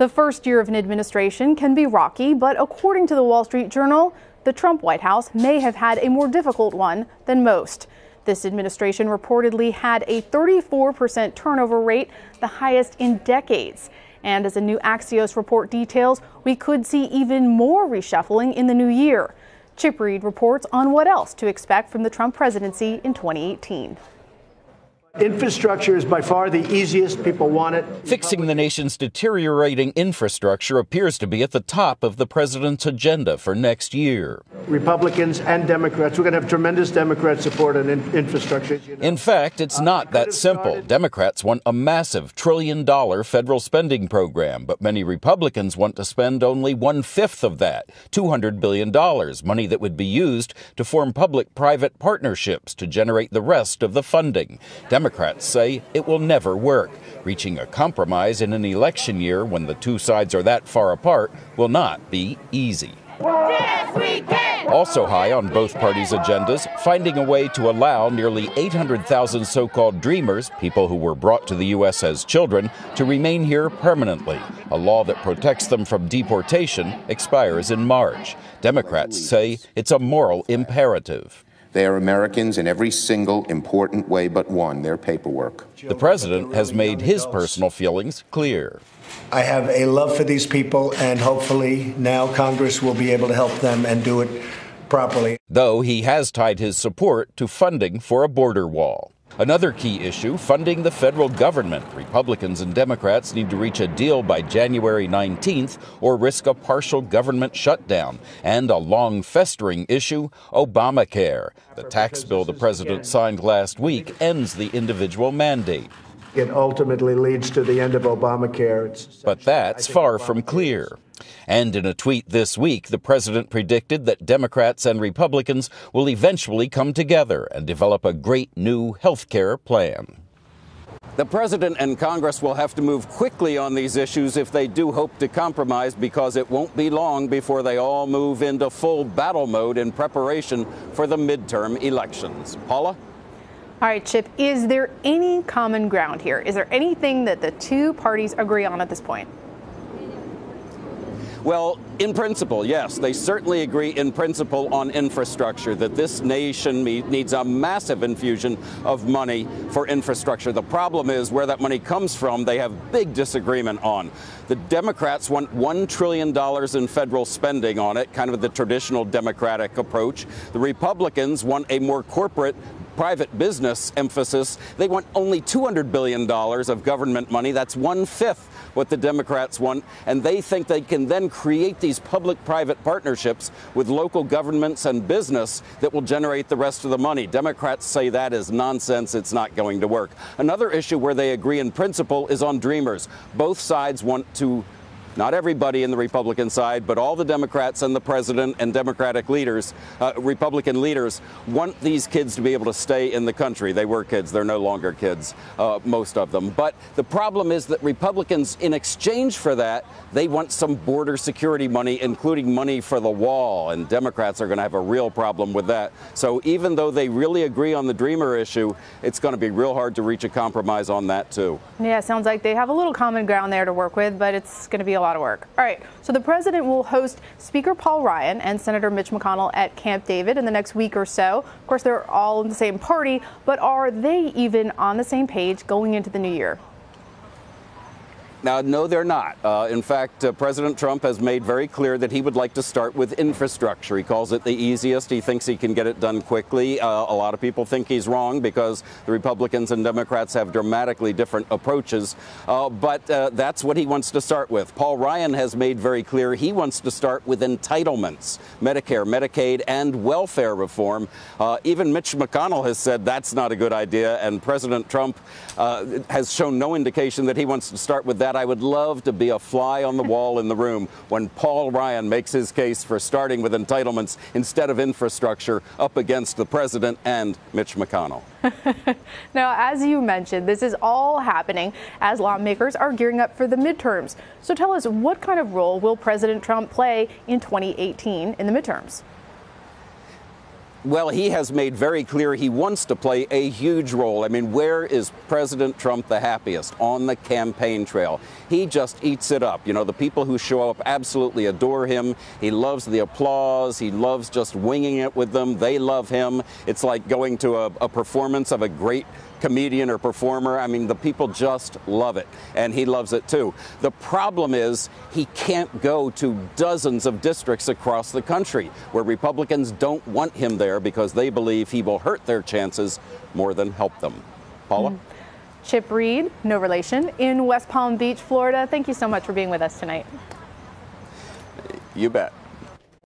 The first year of an administration can be rocky, but according to the Wall Street Journal, the Trump White House may have had a more difficult one than most. This administration reportedly had a 34% turnover rate, the highest in decades. And as a new Axios report details, we could see even more reshuffling in the new year. Chip Reid reports on what else to expect from the Trump presidency in 2018. Infrastructure is by far the easiest. People want it. Fixing the nation's deteriorating infrastructure appears to be at the top of the president's agenda for next year. Republicans and Democrats, we're going to have tremendous Democrat support on infrastructure. In fact, it's not that simple. Democrats want a massive $1 trillion federal spending program, but many Republicans want to spend only 1/5 of that, $200 billion, money that would be used to form public-private partnerships to generate the rest of the funding. Democrats say it will never work. Reaching a compromise in an election year when the two sides are that far apart will not be easy. Yes, we can! Also high on both parties' agendas, finding a way to allow nearly 800,000 so-called dreamers, people who were brought to the U.S. as children, to remain here permanently. A law that protects them from deportation expires in March. Democrats say it's a moral imperative. They are Americans in every single important way but one, their paperwork. The president has made his personal feelings clear. I have a love for these people, and hopefully now Congress will be able to help them and do it properly. Though he has tied his support to funding for a border wall. Another key issue, funding the federal government. Republicans and Democrats need to reach a deal by January 19th or risk a partial government shutdown. And a long festering issue, Obamacare. The tax bill the president signed last week ends the individual mandate. It ultimately leads to the end of Obamacare. But that's far from clear. And in a tweet this week, the president predicted that Democrats and Republicans will eventually come together and develop a great new health care plan. The president and Congress will have to move quickly on these issues if they do hope to compromise, because it won't be long before they all move into full battle mode in preparation for the midterm elections. Paula? All right, Chip, is there any common ground here? Is there anything that the two parties agree on at this point? Well, in principle, yes. They certainly agree in principle on infrastructure, that this nation needs a massive infusion of money for infrastructure. The problem is where that money comes from, they have big disagreement on. The Democrats want $1 trillion in federal spending on it, kind of the traditional Democratic approach. The Republicans want a more corporate private business emphasis. They want only $200 billion of government money. That's 1/5 what the Democrats want. And they think they can then create these public-private partnerships with local governments and business that will generate the rest of the money. Democrats say that is nonsense. It's not going to work. Another issue where they agree in principle is on Dreamers. Both sides want to, not everybody in the Republican side, but all the Democrats and the president and Democratic leaders, Republican leaders, want these kids to be able to stay in the country. They were kids. They're no longer kids, most of them. But the problem is that Republicans, in exchange for that, they want some border security money, including money for the wall. And Democrats are going to have a real problem with that. So even though they really agree on the Dreamer issue, it's going to be real hard to reach a compromise on that, too. Yeah, it sounds like they have a little common ground there to work with, but it's going to be a lot of work. All right, so the president will host Speaker Paul Ryan and Senator Mitch McConnell at Camp David in the next week or so. Of course, they're all in the same party, but are they even on the same page going into the new year? Now, no, they're not. In fact, President Trump has made very clear that he would like to start with infrastructure. He calls it the easiest. He thinks he can get it done quickly. A lot of people think he's wrong because the Republicans and Democrats have dramatically different approaches. But that's what he wants to start with. Paul Ryan has made very clear he wants to start with entitlements, Medicare, Medicaid, and welfare reform. Even Mitch McConnell has said that's not a good idea, and President Trump has shown no indication that he wants to start with that. I would love to be a fly on the wall in the room when Paul Ryan makes his case for starting with entitlements instead of infrastructure up against the president and Mitch McConnell. Now, as you mentioned, this is all happening as lawmakers are gearing up for the midterms. So tell us, what kind of role will President Trump play in 2018 in the midterms? Well, he has made very clear he wants to play a huge role. I mean, where is President Trump the happiest? On the campaign trail. He just eats it up. You know, the people who show up absolutely adore him. He loves the applause. He loves just winging it with them. They love him. It's like going to a performance of a great comedian or performer. I mean, the people just love it, and he loves it too. The problem is he can't go to dozens of districts across the country where Republicans don't want him there because they believe he will hurt their chances more than help them. Paula? Chip Reid, no relation, in West Palm Beach, Florida. Thank you so much for being with us tonight. You bet.